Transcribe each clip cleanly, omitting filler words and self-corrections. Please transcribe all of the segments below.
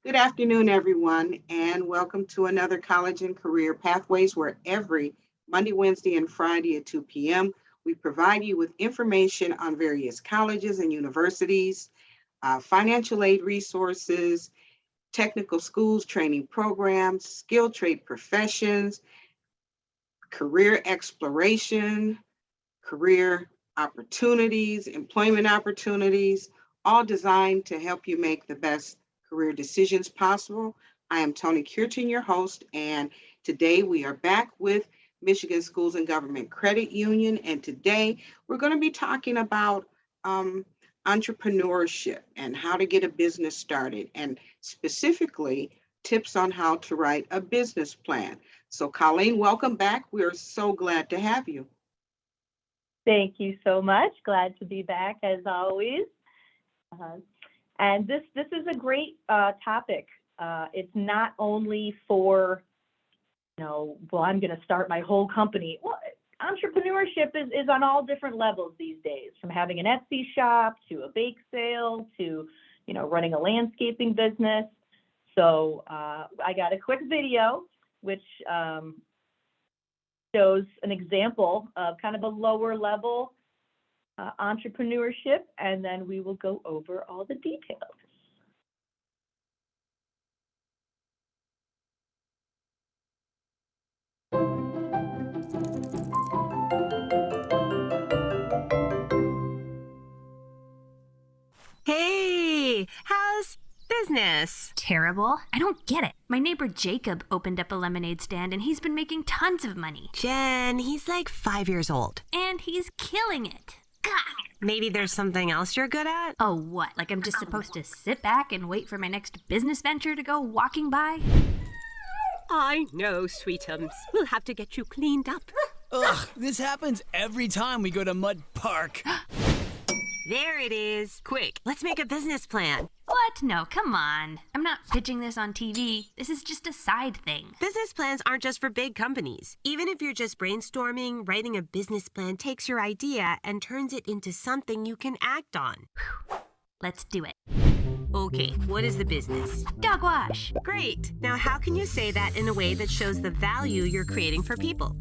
Good afternoon, everyone, and welcome to another College and Career Pathways, where every Monday, Wednesday, and Friday at 2 p.m. we provide you with information on various colleges and universities, financial aid resources, technical schools, training programs, skilled trade professions, career exploration, career opportunities, employment opportunities, all designed to help you make the best career decisions possible. I am Tony Curtin, your host, and today we are back with Michigan Schools and Government Credit Union. And today we're going to be talking about entrepreneurship and how to get a business started, and specifically tips on how to write a business plan. So, Colleen, welcome back. We are so glad to have you. Thank you so much. Glad to be back as always. And this is a great topic. It's not only for, I'm going to start my whole company. Well, entrepreneurship is on all different levels these days, from having an Etsy shop to a bake sale to, running a landscaping business. So I got a quick video, which shows an example of kind of a lower level entrepreneurship, and then we will go over all the details. Hey, how's business? Terrible. I don't get it. My neighbor Jacob opened up a lemonade stand and he's been making tons of money. Jen, he's like 5 years old. And he's killing it. Gah! Maybe there's something else you're good at? Oh, what? Like I'm just supposed to sit back and wait for my next business venture to go walking by? I know, sweetums. We'll have to get you cleaned up. Ugh, this happens every time we go to Mud Park. There it is. Quick, let's make a business plan. What? No, come on. I'm not pitching this on TV. This is just a side thing. Business plans aren't just for big companies. Even if you're just brainstorming, writing a business plan takes your idea and turns it into something you can act on. Let's do it. Okay, what is the business? Dog wash. Great. Now how can you say that in a way that shows the value you're creating for people?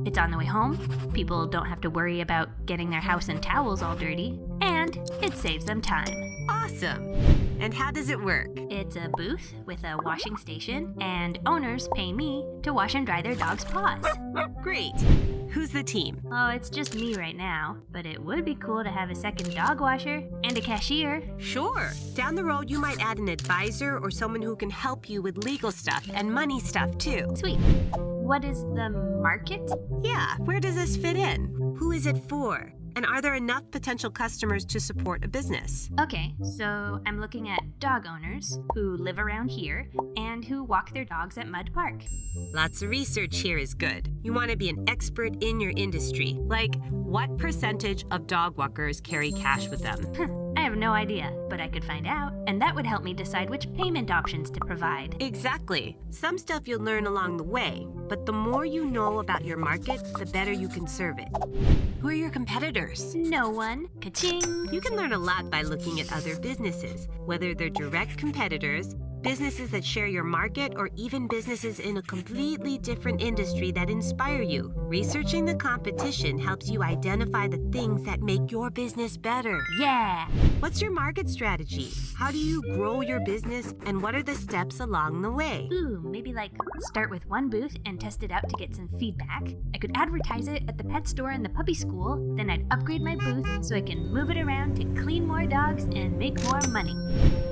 It's on the way home. People don't have to worry about getting their house and towels all dirty. And it saves them time. Awesome. And how does it work? It's a booth with a washing station, and owners pay me to wash and dry their dog's paws. Great. Who's the team? Oh, it's just me right now, but it would be cool to have a second dog washer and a cashier. Sure. Down the road, you might add an advisor or someone who can help you with legal stuff and money stuff too. Sweet. What is the market? Yeah, where does this fit in? Who is it for? And are there enough potential customers to support a business? Okay, so I'm looking at dog owners who live around here and who walk their dogs at Mud Park. Lots of research here is good. You want to be an expert in your industry. Like, what percentage of dog walkers carry cash with them? I have no idea, but I could find out, and that would help me decide which payment options to provide. Exactly. Some stuff you'll learn along the way, but the more you know about your market, the better you can serve it. Who are your competitors? No one. Ka-ching! You can learn a lot by looking at other businesses, whether they're direct competitors, businesses that share your market, or even businesses in a completely different industry that inspire you. Researching the competition helps you identify the things that make your business better. Yeah! What's your market strategy? How do you grow your business, and what are the steps along the way? Ooh, maybe start with one booth and test it out to get some feedback. I could advertise it at the pet store and the puppy school, then I'd upgrade my booth so I can move it around to clean more dogs and make more money.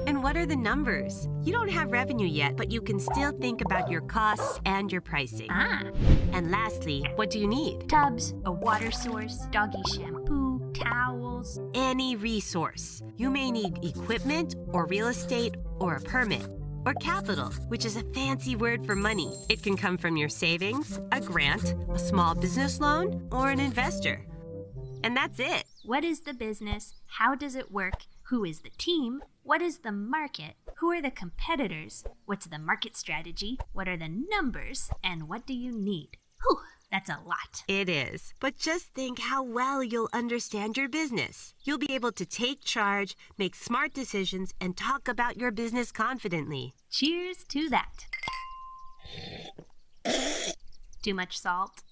And what are the numbers? You don't have revenue yet, but you can still think about your costs and your pricing. And lastly, what do you need? Tubs, a water source, doggy shampoo, towels. Any resource. You may need equipment or real estate or a permit. Or capital, which is a fancy word for money. It can come from your savings, a grant, a small business loan, or an investor. And that's it. What is the business? How does it work? Who is the team? What is the market? Who are the competitors? What's the market strategy? What are the numbers? And what do you need? Whew, That's a lot. It is. But just think how well you'll understand your business. You'll be able to take charge, make smart decisions, and talk about your business confidently. Cheers to that. Too much salt?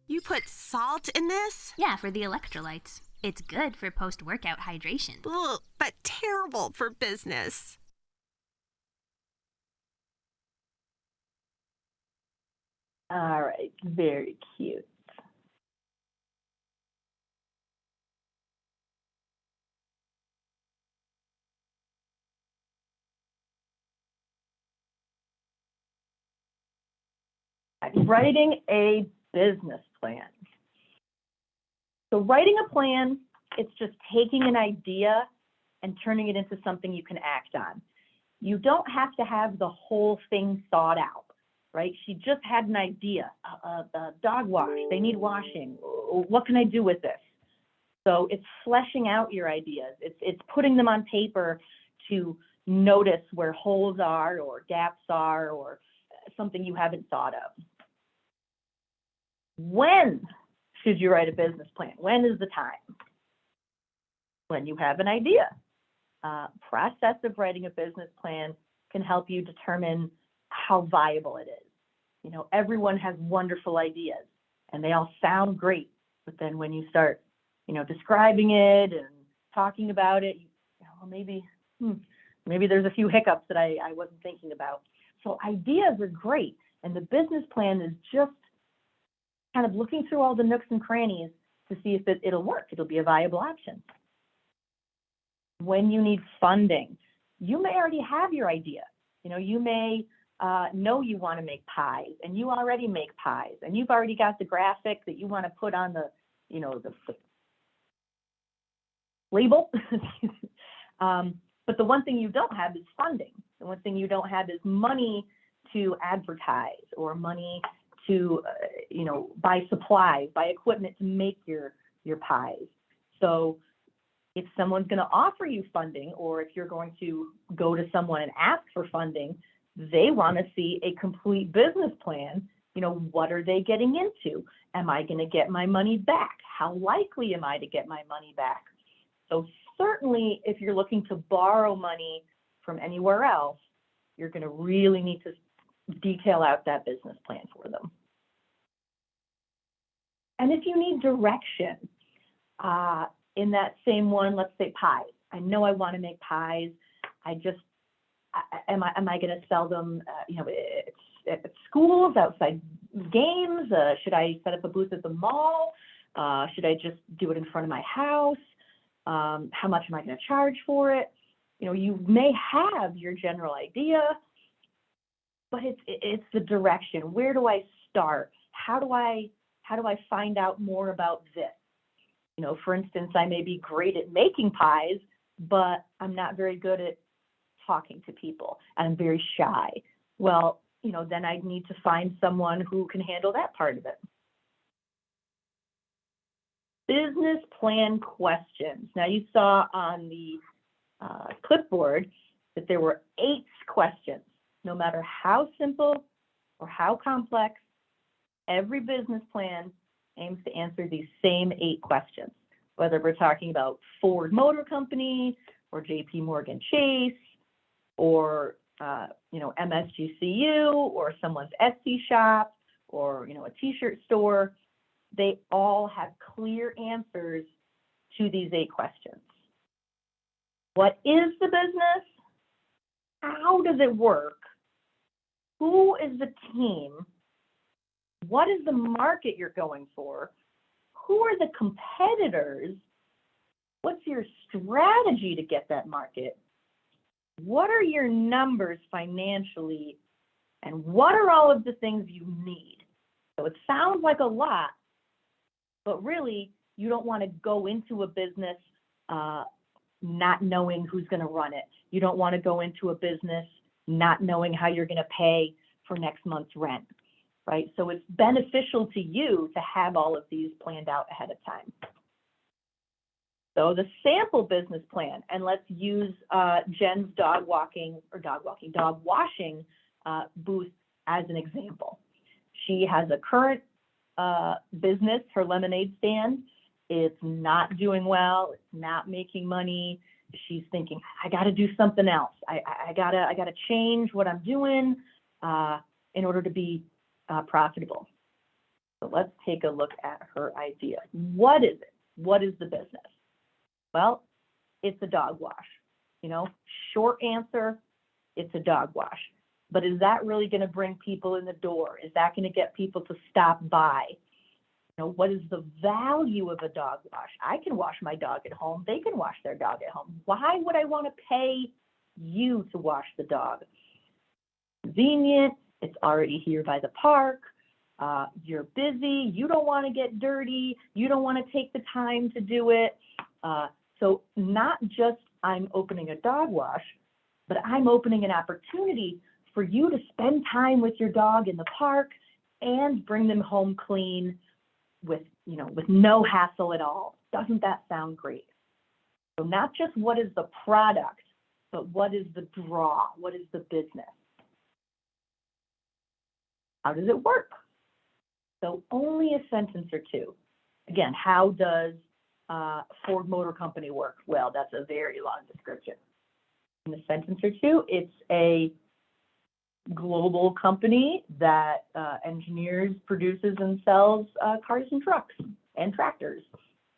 You put salt in this? Yeah, for the electrolytes. It's good for post-workout hydration. Ugh, but terrible for business. All right, very cute. Writing a business plan. So writing a plan, it's just taking an idea and turning it into something you can act on. You don't have to have the whole thing thought out, right? She just had an idea, a dog wash, they need washing. What can I do with this? So it's fleshing out your ideas. It's putting them on paper to notice where holes are or gaps are or something you haven't thought of. When should you write a business plan? When is the time? When you have an idea. Process of writing a business plan can help you determine how viable it is. You know, everyone has wonderful ideas and they all sound great, but then when you start, you know, describing it and talking about it, maybe there's a few hiccups that I wasn't thinking about. So ideas are great, and the business plan is just kind of looking through all the nooks and crannies to see if it'll work. It'll be a viable option. When you need funding, you may already have your idea. You know, you may know you want to make pies, and you already make pies, and you've already got the graphic that you want to put on the, you know, the label. But the one thing you don't have is funding. The one thing you don't have is money to advertise or money to, buy supplies, buy equipment to make your pies. So if someone's going to offer you funding, or if you're going to go to someone and ask for funding, they want to see a complete business plan. You know, what are they getting into? Am I going to get my money back? How likely am I to get my money back? So certainly if you're looking to borrow money from anywhere else, you're going to really need to detail out that business plan for them. And if you need direction, in that same one, let's say pies. I know I want to make pies. Am I going to sell them, at schools, outside games? Should I set up a booth at the mall? Should I just do it in front of my house? How much am I going to charge for it? You know, you may have your general idea, but it's the direction. Where do I start? How do I find out more about this? You know, for instance, I may be great at making pies, but I'm not very good at talking to people, and I'm very shy. Well, then I need to find someone who can handle that part of it. Business plan questions. Now you saw on the clipboard that there were 8 questions. No matter how simple or how complex, every business plan aims to answer these same 8 questions, whether we're talking about Ford Motor Company or JP Morgan Chase or MSGCU or someone's Etsy shop or a t-shirt store. They all have clear answers to these 8 questions. What is the business? How does it work? Who is the team? What is the market you're going for? Who are the competitors? What's your strategy to get that market? What are your numbers financially? And what are all of the things you need? So it sounds like a lot, but really you don't want to go into a business not knowing who's going to run it. You don't want to go into a business not knowing how you're going to pay for next month's rent, right? So it's beneficial to you to have all of these planned out ahead of time. So the sample business plan, and let's use Jen's dog washing booth as an example. She has a current business, her lemonade stand. It's not doing well. It's not making money. She's thinking, I got to do something else. I gotta change what I'm doing in order to be profitable. So let's take a look at her idea. What is it? What is the business? Well, it's a dog wash. You know, short answer, it's a dog wash. But is that really going to bring people in the door? Is that going to get people to stop by? You know, what is the value of a dog wash? I can wash my dog at home. They can wash their dog at home. Why would I want to pay you to wash the dog? Convenient. It's already here by the park. You're busy. You don't want to get dirty. You don't want to take the time to do it. So not just I'm opening a dog wash, but I'm opening an opportunity for you to spend time with your dog in the park and bring them home clean with no hassle at all. Doesn't that sound great? So not just what is the product, but what is the draw? What is the business? How does it work? So only a sentence or two. Again, how does Ford Motor Company work? Well, that's a very long description. In a sentence or two, it's a global company that engineers, produces, and sells cars and trucks and tractors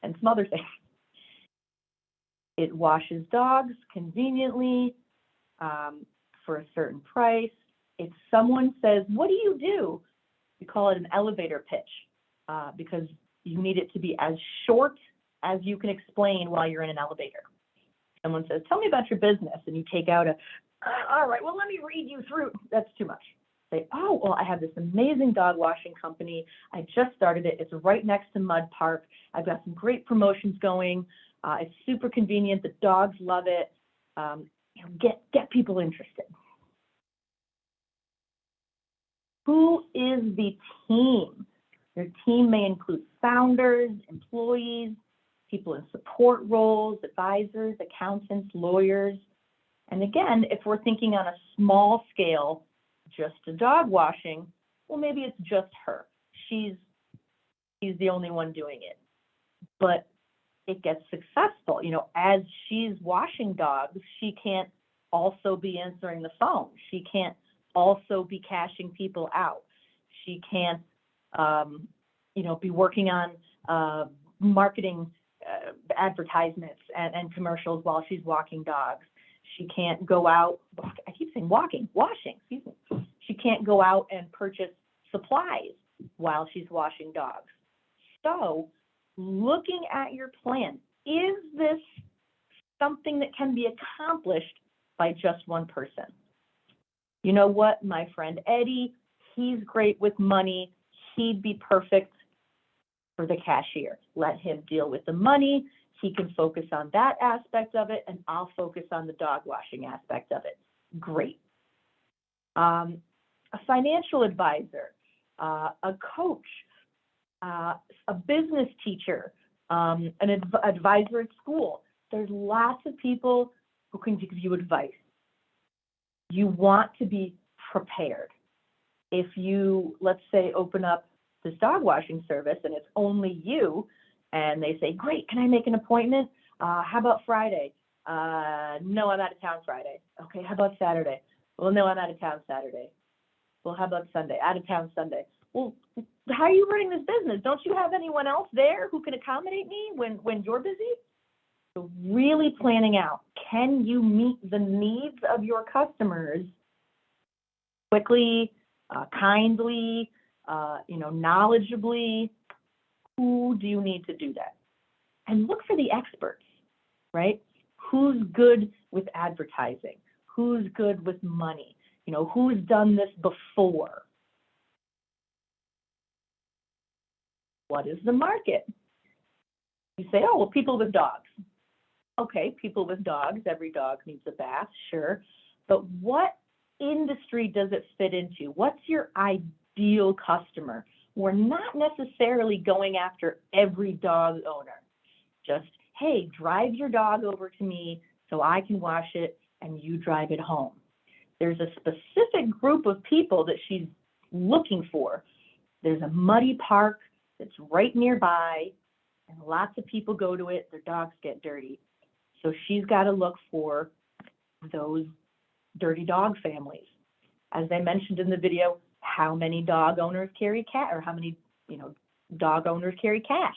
and some other things. It washes dogs conveniently for a certain price. If someone says, what do you do? We call it an elevator pitch because you need it to be as short as you can explain while you're in an elevator. Someone says, tell me about your business, and you take out all right, well, let me read you through. That's too much. Say, oh, well, I have this amazing dog washing company. I just started it. It's right next to Mud Park. I've got some great promotions going. It's super convenient. The dogs love it. Get people interested. Who is the team? Your team may include founders, employees, people in support roles, advisors, accountants, lawyers. And again, if we're thinking on a small scale, just a dog washing, well, maybe it's just her. She's the only one doing it. But it gets successful. You know, as she's washing dogs, she can't also be answering the phone. She can't also be cashing people out. She can't, be working on marketing advertisements and commercials while she's walking dogs. She can't go out, I keep saying washing, excuse me. She can't go out and purchase supplies while she's washing dogs. So looking at your plan, is this something that can be accomplished by just one person? You know what, my friend Eddie, he's great with money. He'd be perfect for the cashier. Let him deal with the money. He can focus on that aspect of it, and I'll focus on the dog washing aspect of it. Great. A financial advisor, a coach, a business teacher, an advisor at school. There's lots of people who can give you advice. You want to be prepared. If you, let's say, open up this dog washing service and it's only you, and they say, great, can I make an appointment? How about Friday? No, I'm out of town Friday. Okay, how about Saturday? Well, no, I'm out of town Saturday. Well, how about Sunday? Out of town Sunday. Well, how are you running this business? Don't you have anyone else there who can accommodate me when you're busy? So really planning out, can you meet the needs of your customers quickly, kindly, knowledgeably? Who do you need to do that? And look for the experts, right? Who's good with advertising? Who's good with money? Who's done this before? What is the market? You say, oh, well, people with dogs. Okay, people with dogs, every dog needs a bath, sure. But what industry does it fit into? What's your ideal customer? We're not necessarily going after every dog owner. Just, hey, drive your dog over to me so I can wash it and you drive it home. there's a specific group of people that she's looking for. There's a muddy park that's right nearby, and lots of people go to it. Their dogs get dirty. So she's got to look for those dirty dog families. As I mentioned in the video, how many dog owners carry cat, or how many, dog owners carry cash?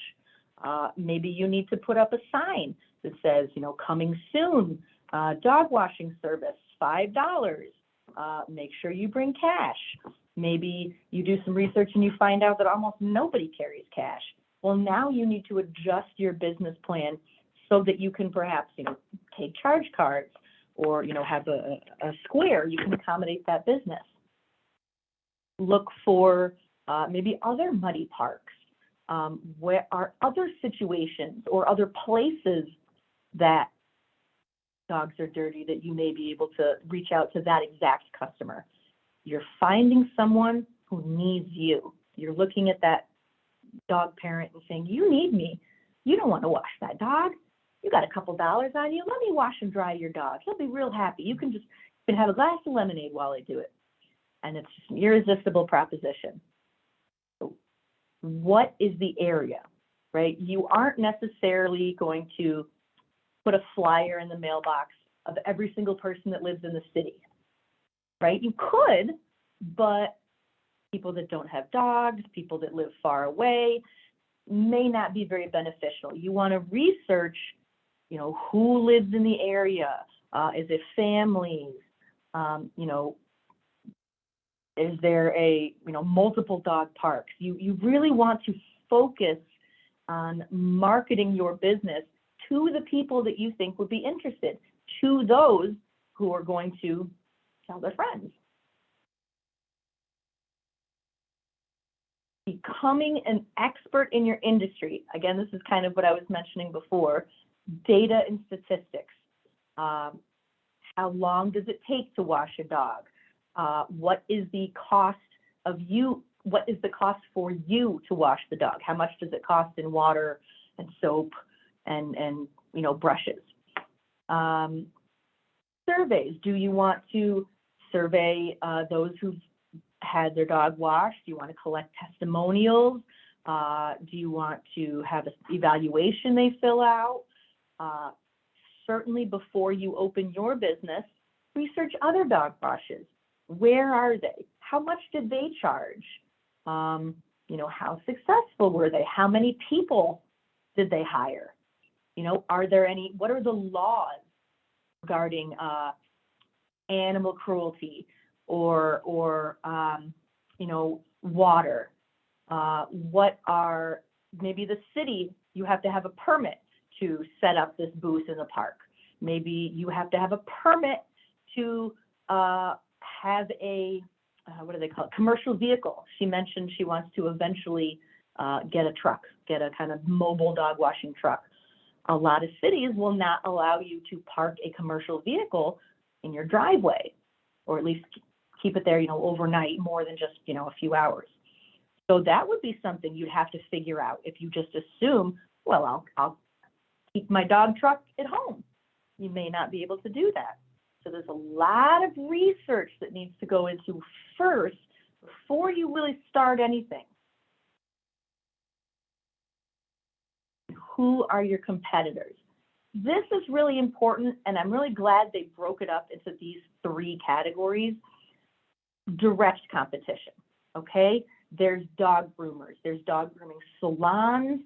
Maybe you need to put up a sign that says, coming soon, dog washing service, $5. Make sure you bring cash. Maybe you do some research and you find out that almost nobody carries cash. Well, now you need to adjust your business plan so that you can perhaps, take charge cards, or, have a square. You can accommodate that business. Look for maybe other muddy parks. Where are other situations or other places that dogs are dirty that you may be able to reach out to that exact customer? You're finding someone who needs you. You're looking at that dog parent and saying, you need me. You don't want to wash that dog. You got a couple dollars on you. Let me wash and dry your dog. He'll be real happy. You can have a glass of lemonade while I do it. And it's just an irresistible proposition. So what is the area, right? You aren't necessarily going to put a flyer in the mailbox of every single person that lives in the city, right? You could, but people that don't have dogs, people that live far away, may not be very beneficial. You want to research, who lives in the area. Is it families? Is there multiple dog parks? You really want to focus on marketing your business to the people that you think would be interested, to those who are going to tell their friends. Becoming an expert in your industry. Again, this is kind of what I was mentioning before, data and statistics. How long does it take to wash a dog? What is the cost of you? What is the cost for you to wash the dog? How much does it cost in water and soap and brushes? Surveys. Do you want to survey those who've had their dog washed? Do you want to collect testimonials? Do you want to have an evaluation they fill out? Certainly before you open your business, research other dog washes. Where are they? How much did they charge? How successful were they? How many people did they hire? What are the laws regarding animal cruelty or water? What are, maybe the city, you have to have a permit to set up this booth in the park. Maybe you have to have a permit to have a, what do they call it, commercial vehicle. She mentioned she wants to eventually get a truck, get a kind of mobile dog washing truck. A lot of cities will not allow you to park a commercial vehicle in your driveway, or at least keep it there, overnight, more than just, a few hours. So that would be something you'd have to figure out if you just assume, well, I'll keep my dog truck at home. You may not be able to do that. So there's a lot of research that needs to go into first before you really start anything. Who are your competitors? This is really important, and I'm really glad they broke it up into these three categories. Direct competition, okay? There's dog groomers, there's dog grooming salons.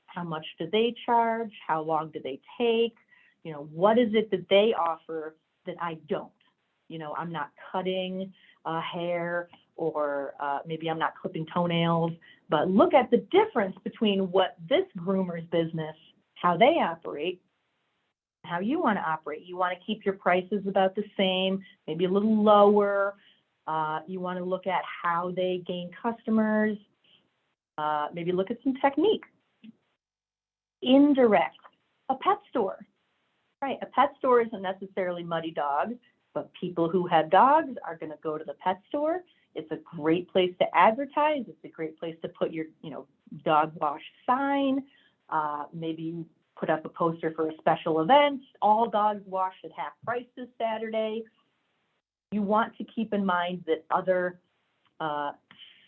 How much do they charge? How long do they take? What is it that they offer that I don't? I'm not cutting hair, or maybe I'm not clipping toenails, but look at the difference between what this groomer's business, how they operate, how you want to operate. You want to keep your prices about the same, maybe a little lower. You want to look at how they gain customers, maybe look at some technique. Indirect, a pet store, right? A pet store isn't necessarily muddy dogs, but people who have dogs are going to go to the pet store. It's a great place to advertise. It's a great place to put your, dog wash sign. Maybe you put up a poster for a special event. All dogs washed at half price this Saturday. You want to keep in mind that other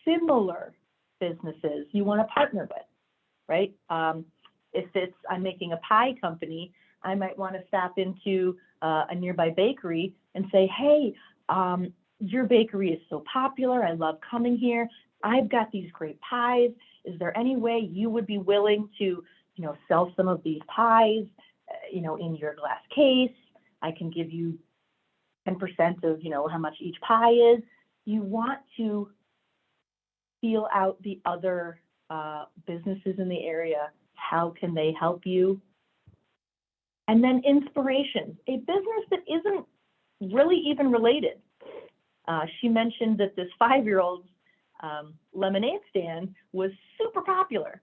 similar businesses you want to partner with, right? If I'm making a pie company, I might want to stop into a nearby bakery and say, hey, your bakery is so popular. I love coming here. I've got these great pies. Is there any way you would be willing to, sell some of these pies, in your glass case? I can give you 10% of, how much each pie is. You want to feel out the other businesses in the area. How can they help you? And then inspiration, a business that isn't really even related. She mentioned that this 5-year-old's lemonade stand was super popular.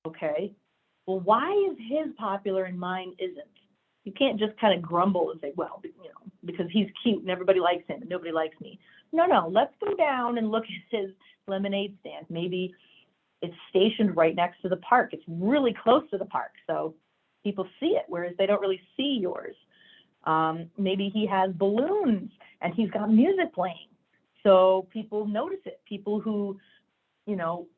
Okay, well, why is his popular and mine isn't? You can't just kind of grumble and say, well, because he's cute and everybody likes him and nobody likes me. No, let's go down and look at his lemonade stand. Maybe it's stationed right next to the park. It's really close to the park, so people see it, whereas they don't really see yours. Maybe he has balloons and he's got music playing, so people notice it. People who,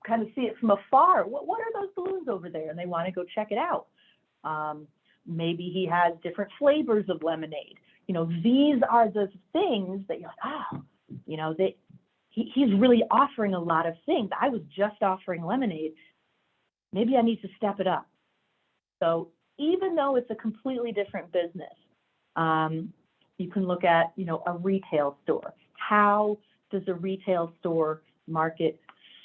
kind of see it from afar. What are those balloons over there? And they want to go check it out. Maybe he has different flavors of lemonade. These are the things that you're like, he's really offering a lot of things. I was just offering lemonade. Maybe I need to step it up. So even though it's a completely different business, you can look at, a retail store. How does a retail store market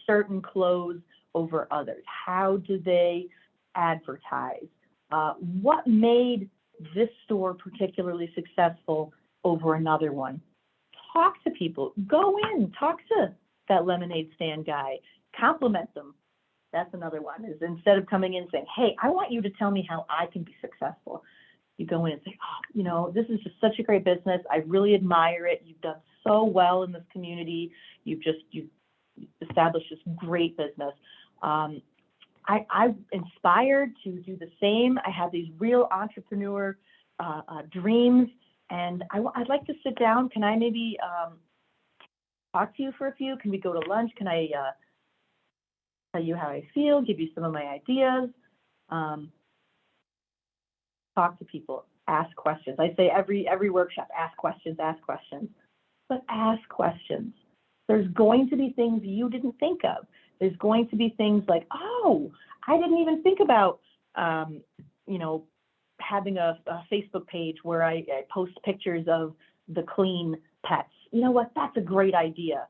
certain clothes over others? How do they advertise? What made this store particularly successful over another one? Talk to people. Go in, talk to that lemonade stand guy. Compliment them. That's another one, is instead of coming in saying, hey, I want you to tell me how I can be successful. You go in and say, this is just such a great business. I really admire it. You've done so well in this community. You've established this great business. I'm inspired to do the same. I have these real entrepreneur dreams, and I'd like to sit down. Can I maybe talk to you for a few? Can we go to lunch? Can I tell you how I feel, give you some of my ideas? Talk to people, ask questions. I say every workshop, ask questions, but ask questions. There's going to be things you didn't think of. There's going to be things like, oh, I didn't even think about, having a Facebook page where I post pictures of the clean pets. You know what? That's a great idea.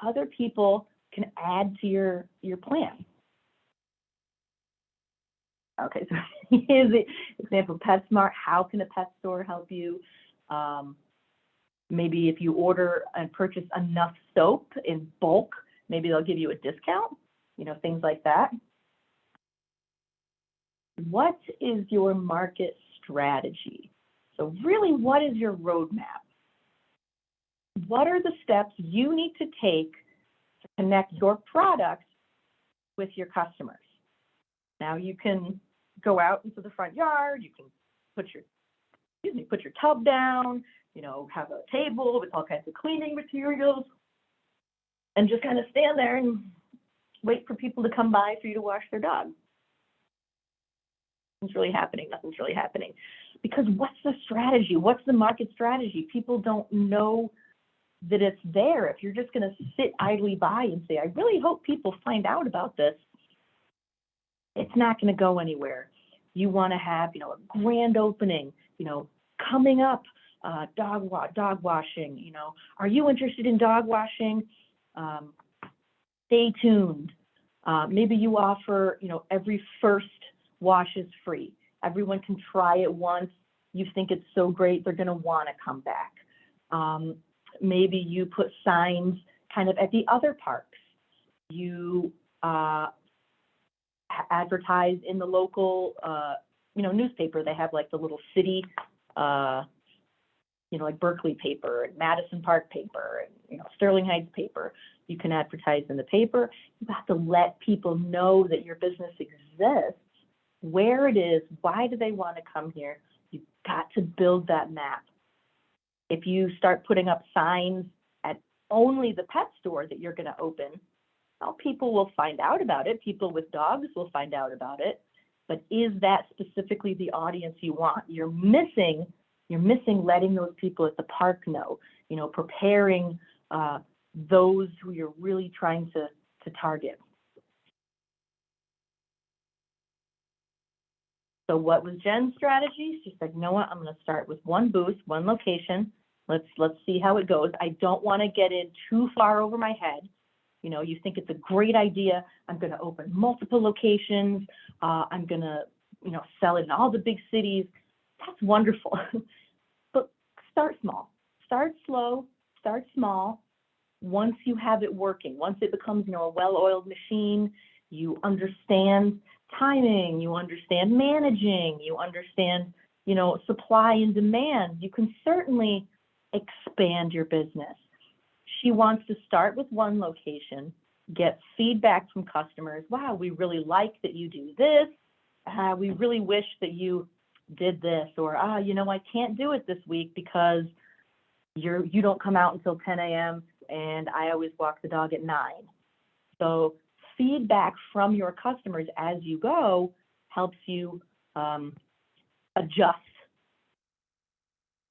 Other people can add to your plan. Okay, so here's the example, PetSmart. How can a pet store help you? Maybe if you order and purchase enough soap in bulk, maybe they'll give you a discount, things like that. What is your market strategy? So really, what is your roadmap? What are the steps you need to take to connect your product with your customers? Now you can go out into the front yard, you can put your tub down, have a table with all kinds of cleaning materials, and just kind of stand there and wait for people to come by for you to wash their dog. Nothing's really happening. Because what's the strategy? What's the market strategy? People don't know that it's there. If you're just going to sit idly by and say, I really hope people find out about this, it's not going to go anywhere. You want to have, a grand opening, coming up, dog washing, are you interested in dog washing? Stay tuned. Maybe you offer, every first wash is free. Everyone can try it once. You think it's so great, they're going to want to come back. Maybe you put signs kind of at the other parks. You advertise in the local, newspaper. They have like the little city, like Berkeley paper and Madison Park paper and, Sterling Heights paper. You can advertise in the paper. You have to let people know that your business exists, where it is, why do they want to come here. You've got to build that map. If you start putting up signs at only the pet store that you're going to open, well, people will find out about it. People with dogs will find out about it. But is that specifically the audience you want? You're missing letting those people at the park know, preparing those who you're really trying to target. So what was Jen's strategy? She said, you know what, I'm going to start with one booth, one location. Let's see how it goes. I don't want to get in too far over my head. You think it's a great idea. I'm going to open multiple locations. I'm going to, sell it in all the big cities. That's wonderful. But start small. Start slow. Start small. Once you have it working, once it becomes, a well-oiled machine, you understand timing, you understand managing, you understand, supply and demand, you can certainly expand your business. She wants to start with one location, get feedback from customers. Wow, we really like that you do this. We really wish that you did this. Or, I can't do it this week because you don't come out until 10 a.m. and I always walk the dog at 9. So feedback from your customers as you go helps you adjust.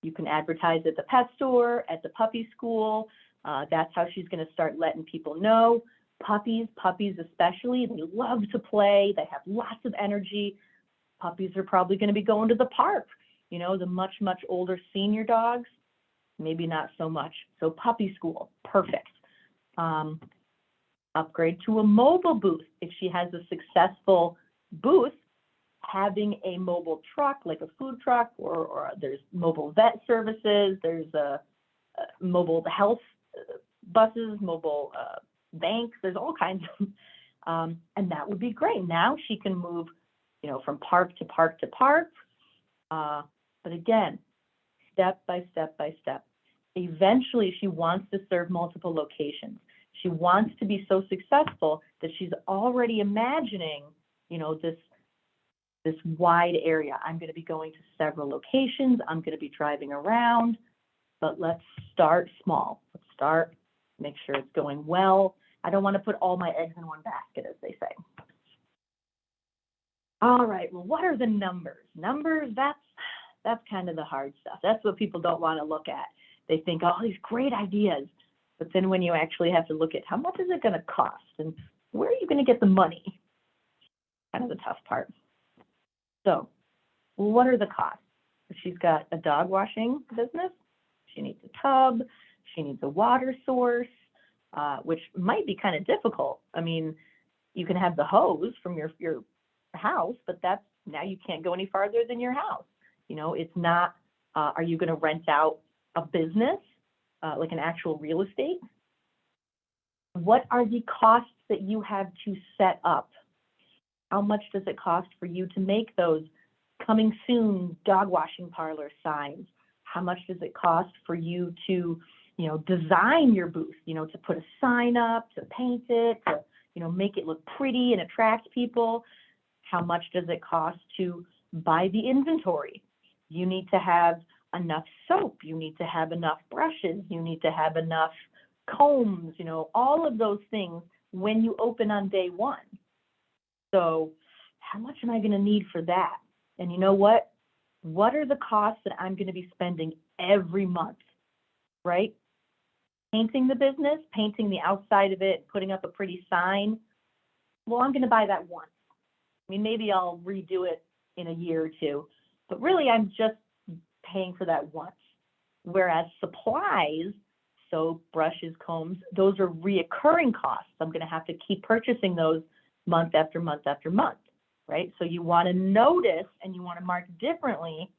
You can advertise at the pet store, at the puppy school. That's how she's going to start letting people know. Puppies especially, they love to play. They have lots of energy. Puppies are probably going to be going to the park. The much, much older senior dogs, maybe not so much. So puppy school, perfect. Upgrade to a mobile booth. If she has a successful booth, having a mobile truck, like a food truck, or there's mobile vet services, there's a mobile health buses, mobtle banks, there's all kinds of, and that would be great. Now she can move, from park to park to park. But again, step by step by step. Eventually, she wants to serve multiple locations. She wants to be so successful that she's already imagining, this wide area. I'm going to be going to several locations. I'm going to be driving around, but let's start small. Let's start, make sure it's going well. I don't want to put all my eggs in one basket, as they say. All right, well, what are the numbers? Numbers, that's kind of the hard stuff. That's what people don't want to look at. They think, oh, these great ideas. But then when you actually have to look at how much is it going to cost and where are you going to get the money? Kind of the tough part. So what are the costs? She's got a dog washing business. She needs a tub. She needs a water source, which might be kind of difficult. I mean, you can have the hose from your house, but now you can't go any farther than your house. It's not, are you going to rent out a business, like an actual real estate? What are the costs that you have to set up? How much does it cost for you to make those coming soon dog washing parlor signs? How much does it cost for you to, design your booth, to put a sign up, to paint it, to, make it look pretty and attract people? How much does it cost to buy the inventory? You need to have enough soap. You need to have enough brushes. You need to have enough combs, all of those things when you open on day one. So how much am I going to need for that? And you know what? What are the costs that I'm going to be spending every month, right? Painting the business, painting the outside of it, putting up a pretty sign. Well, I'm going to buy that once. I mean, maybe I'll redo it in a year or two, but really I'm just paying for that once. Whereas supplies, soap, brushes, combs, those are reoccurring costs. I'm going to have to keep purchasing those month after month after month, right? So you want to notice and you want to mark differently.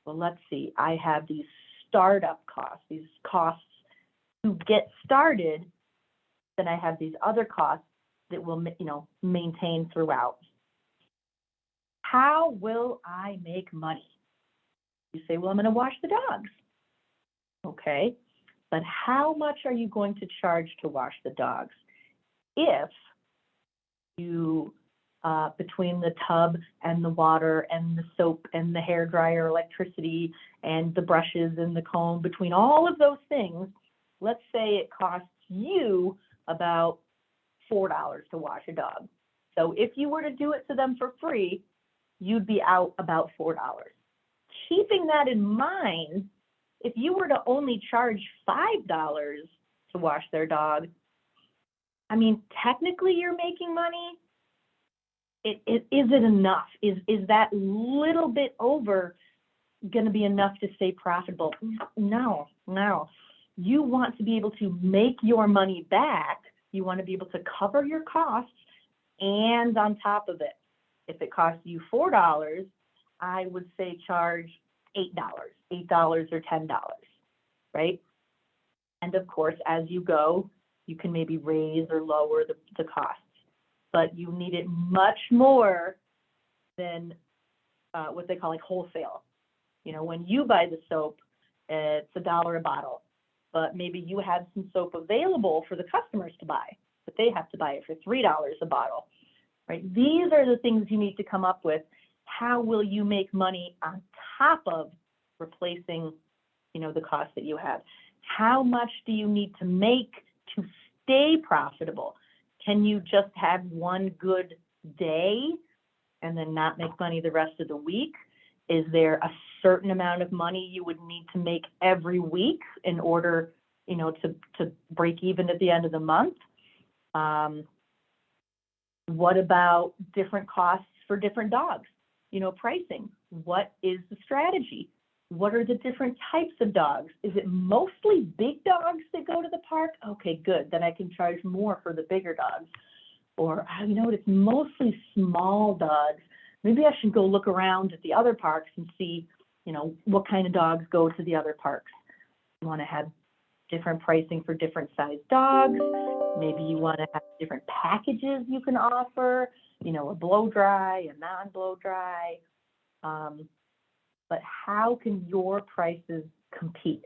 Well, let's see. I have these startup costs, these costs to get started. Then I have these other costs that will, maintain throughout. How will I make money? You say, well, I'm going to wash the dogs. Okay, but how much are you going to charge to wash the dogs? If you between the tub and the water and the soap and the hair dryer, electricity, and the brushes and the comb, between all of those things, let's say it costs you about $4 to wash a dog. So if you were to do it to them for free, you'd be out about $4. Keeping that in mind, if you were to only charge $5 to wash their dog, I mean, technically you're making money. Is it enough? Is that little bit over going to be enough to stay profitable? No. You want to be able to make your money back. You want to be able to cover your costs, and on top of it, if it costs you $4, I would say charge $8 or $10, right? And of course, as you go, you can maybe raise or lower the costs, but you need it much more than what they call like wholesale. You know, when you buy the soap, it's $1 a bottle, but maybe you have some soap available for the customers to buy, but they have to buy it for $3 a bottle, right? These are the things you need to come up with. How will you make money on top of replacing, the cost that you have? How much do you need to make to stay profitable? Can you just have one good day and then not make money the rest of the week? Is there a certain amount of money you would need to make every week in order, to break even at the end of the month? What about different costs for different dogs? Pricing. What is the strategy? What are the different types of dogs? Is it mostly big dogs that go to the park? Okay, good. Then I can charge more for the bigger dogs. Or, it's mostly small dogs. Maybe I should go look around at the other parks and see, what kind of dogs go to the other parks. You want to have different pricing for different sized dogs. Maybe you want to have different packages you can offer, a blow dry, a non-blow dry. But how can your prices compete?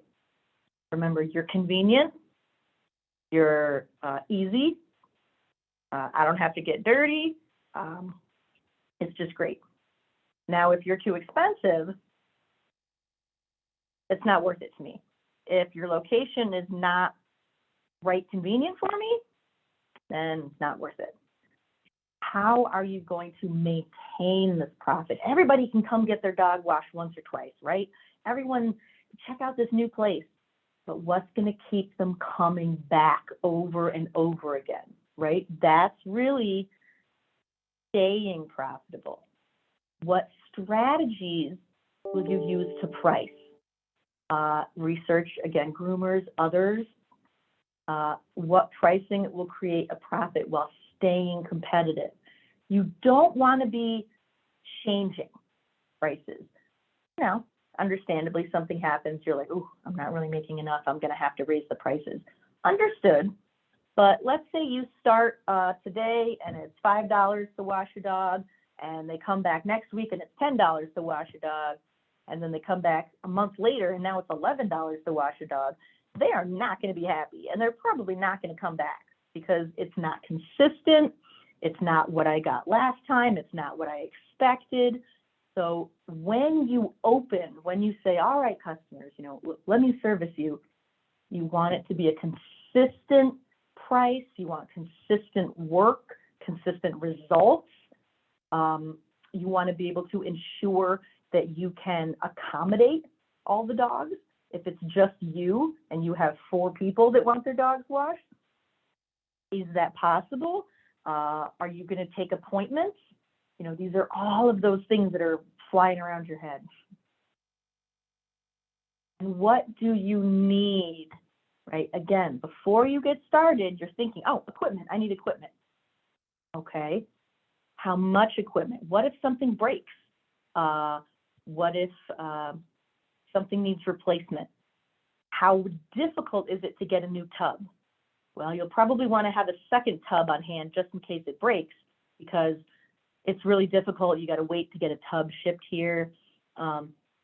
Remember, you're convenient, you're easy. I don't have to get dirty. It's just great. Now, if you're too expensive, it's not worth it to me. If your location is not right convenient for me, then it's not worth it. How are you going to maintain this profit? Everybody can come get their dog washed once or twice, right? Everyone, check out this new place. But what's going to keep them coming back over and over again, right? That's really staying profitable. What strategies will you use to price? Research, again, groomers, others. What pricing will create a profit while staying competitive? You don't want to be changing prices. Understandably, something happens. You're like, "Ooh, I'm not really making enough. I'm going to have to raise the prices." Understood. But let's say you start today and it's $5 to wash your dog, and they come back next week and it's $10 to wash your dog, and then they come back a month later and now it's $11 to wash your dog. They are not going to be happy, and they're probably not going to come back because it's not consistent. It's not what I got last time. It's not what I expected. So when you say, all right, customers, let me service you, you want it to be a consistent price. You want consistent work, consistent results. You want to be able to ensure that you can accommodate all the dogs. If it's just you and you have 4 people that want their dogs washed, is that possible? Are you going to take appointments? These are all of those things that are flying around your head. And what do you need, right? Again, before you get started, you're thinking, oh, equipment, I need equipment. Okay. How much equipment? What if something breaks? What if something needs replacement? How difficult is it to get a new tub? Well, you'll probably want to have a second tub on hand just in case it breaks, because it's really difficult. You got to wait to get a tub shipped here.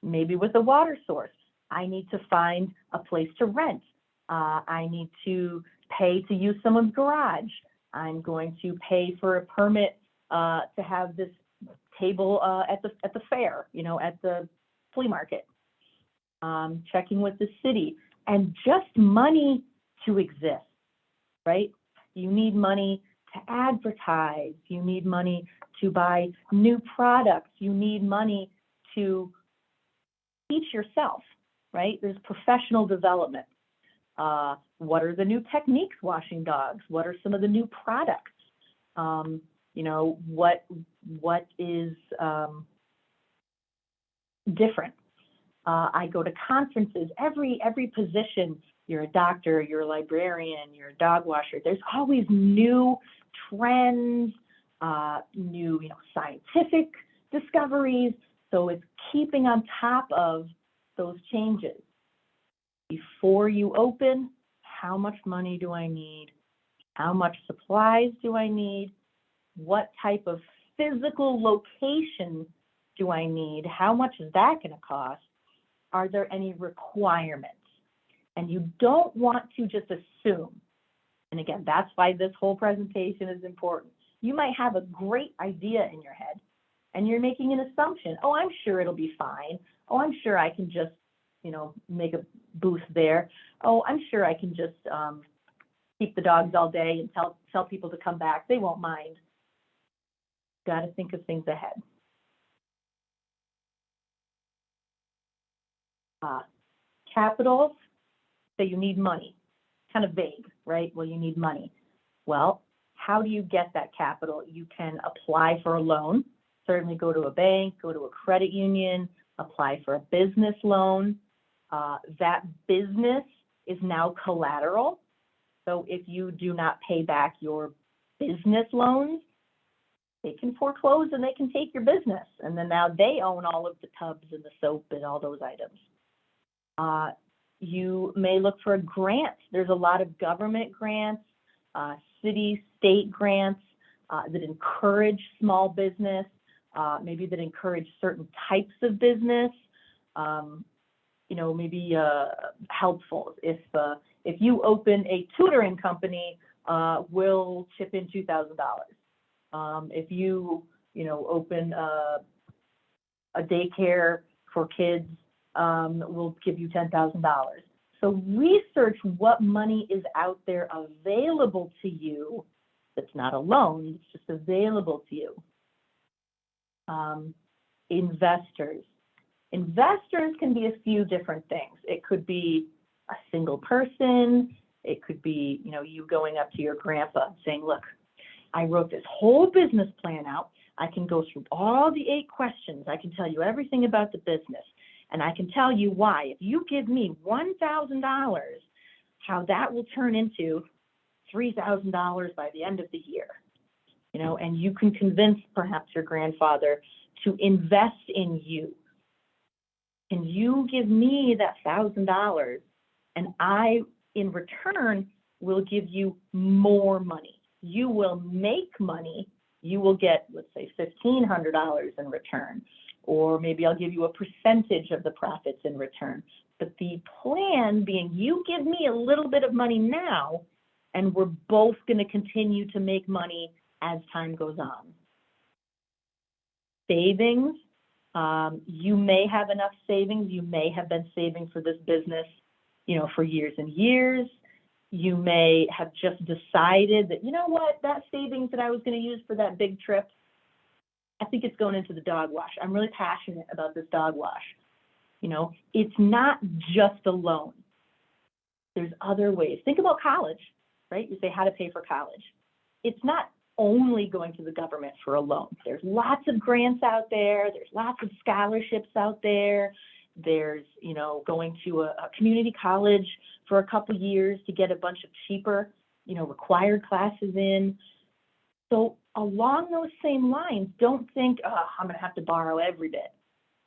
Maybe with a water source, I need to find a place to rent. I need to pay to use someone's garage. I'm going to pay for a permit to have this table at the fair, at the flea market, checking with the city, and just money to exist, right? You need money to advertise. You need money to buy new products. You need money to teach yourself, right? There's professional development. What are the new techniques washing dogs? What are some of the new products? What is different? I go to conferences. Every position, you're a doctor, you're a librarian, you're a dog washer. There's always new trends, new scientific discoveries. So it's keeping on top of those changes. Before you open, how much money do I need? How much supplies do I need? What type of physical location do I need? How much is that going to cost? Are there any requirements? And you don't want to just assume. And again, that's why this whole presentation is important. You might have a great idea in your head and you're making an assumption. Oh, I'm sure it'll be fine. Oh, I'm sure I can just, make a booth there. Oh, I'm sure I can just keep the dogs all day and tell people to come back. They won't mind. Got to think of things ahead. Capital, so you need money. Kind of vague, right? Well, you need money. Well, how do you get that capital? You can apply for a loan. Certainly go to a bank, go to a credit union, apply for a business loan. That business is now collateral. So if you do not pay back your business loans, they can foreclose and they can take your business. And then now they own all of the tubs and the soap and all those items. You may look for a grant. There's a lot of government grants, city, state grants that encourage small business, maybe that encourage certain types of business. Maybe helpful. If you open a tutoring company, we'll chip in $2,000. If you open a daycare for kids, we'll give you $10,000. So research what money is out there available to you that's not a loan, it's just available to you. Investors. Investors can be a few different things. It could be a single person. It could be, you going up to your grandpa and saying, look, I wrote this whole business plan out. I can go through all the 8 questions. I can tell you everything about the business. And I can tell you why. If you give me $1,000, how that will turn into $3,000 by the end of the year. And you can convince perhaps your grandfather to invest in you. Can you give me that $1,000 and I, in return, will give you more money. You will make money. You will get, let's say, $1,500 in return. Or maybe I'll give you a percentage of the profits in return. But the plan being, you give me a little bit of money now, and we're both going to continue to make money as time goes on. Savings. You may have enough savings. You may have been saving for this business, for years and years. You may have just decided that, that savings that I was going to use for that big trip, I think it's going into the dog wash. I'm really passionate about this dog wash. It's not just a loan. There's other ways. Think about college, right? You say how to pay for college. It's not only going to the government for a loan. There's lots of grants out there. There's lots of scholarships out there. There's, going to a community college for a couple years to get a bunch of cheaper, required classes in. So along those same lines, don't think, I'm going to have to borrow every bit.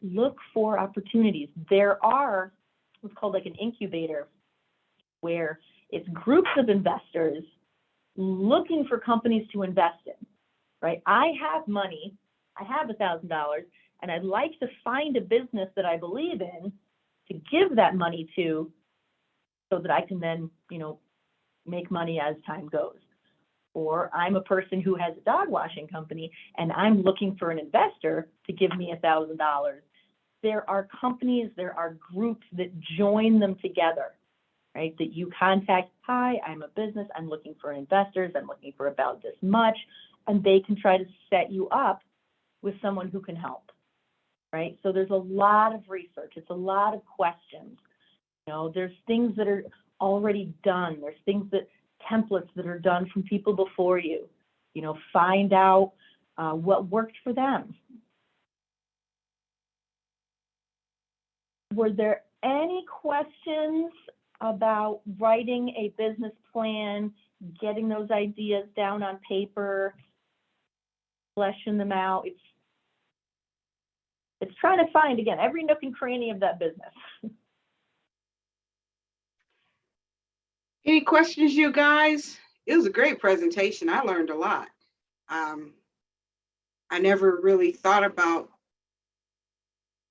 Look for opportunities. There are what's called like an incubator, where it's groups of investors looking for companies to invest in, right? I have money, I have $1,000, and I'd like to find a business that I believe in to give that money to so that I can then, make money as time goes. Or I'm a person who has a dog washing company and I'm looking for an investor to give me $1,000. There are companies, there are groups that join them together, right? That you contact, hi, I'm a business, I'm looking for investors, I'm looking for about this much, and they can try to set you up with someone who can help, right? So there's a lot of research, it's a lot of questions. You know, there's things that are already done, there's things that, templates that are done from people before you. You know, find out what worked for them. Were there any questions about writing a business plan, getting those ideas down on paper, fleshing them out? It's trying to find, again, every nook and cranny of that business. Any questions, you guys? It was a great presentation. I learned a lot. I never really thought about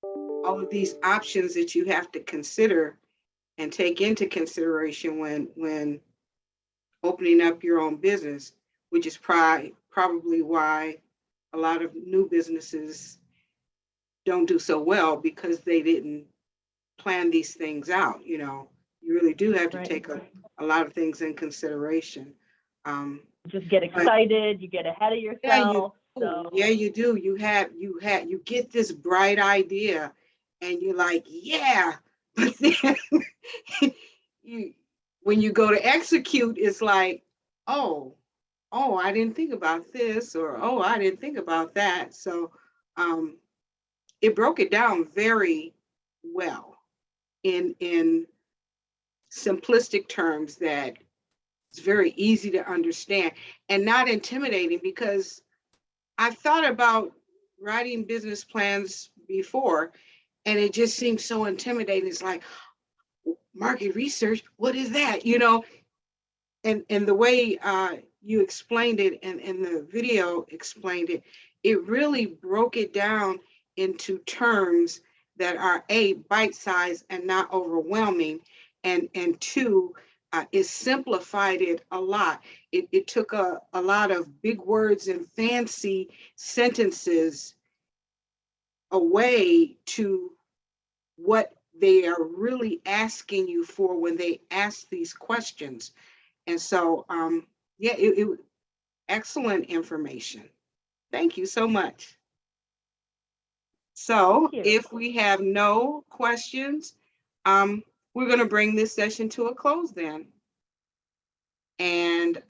all of these options that you have to consider and take into consideration when opening up your own business, which is probably why a lot of new businesses don't do so well, because they didn't plan these things out. You know, you really do have to take a lot of things in consideration. Just get excited, you get ahead of yourself. Yeah, you do. You get this bright idea and you're like, yeah, but then when you go to execute, it's like, oh, I didn't think about this, or oh, I didn't think about that. So it broke it down very well in simplistic terms that it's very easy to understand and not intimidating, because I've thought about writing business plans before and it just seems so intimidating. It's like, market research, what is that? You know, and the way you explained it and the video explained it, it really broke it down into terms that are A, bite-sized and not overwhelming, and two, it simplified it a lot. It took a lot of big words and fancy sentences away to what they are really asking you for when they ask these questions. And so, yeah, it excellent information. Thank you so much. So if we have no questions, we're going to bring this session to a close then. And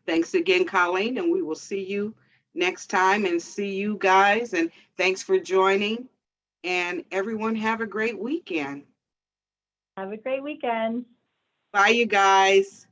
thanks again, Colleen, and we will see you next time, and see you guys. And thanks for joining. And everyone have a great weekend. Have a great weekend. Bye, you guys.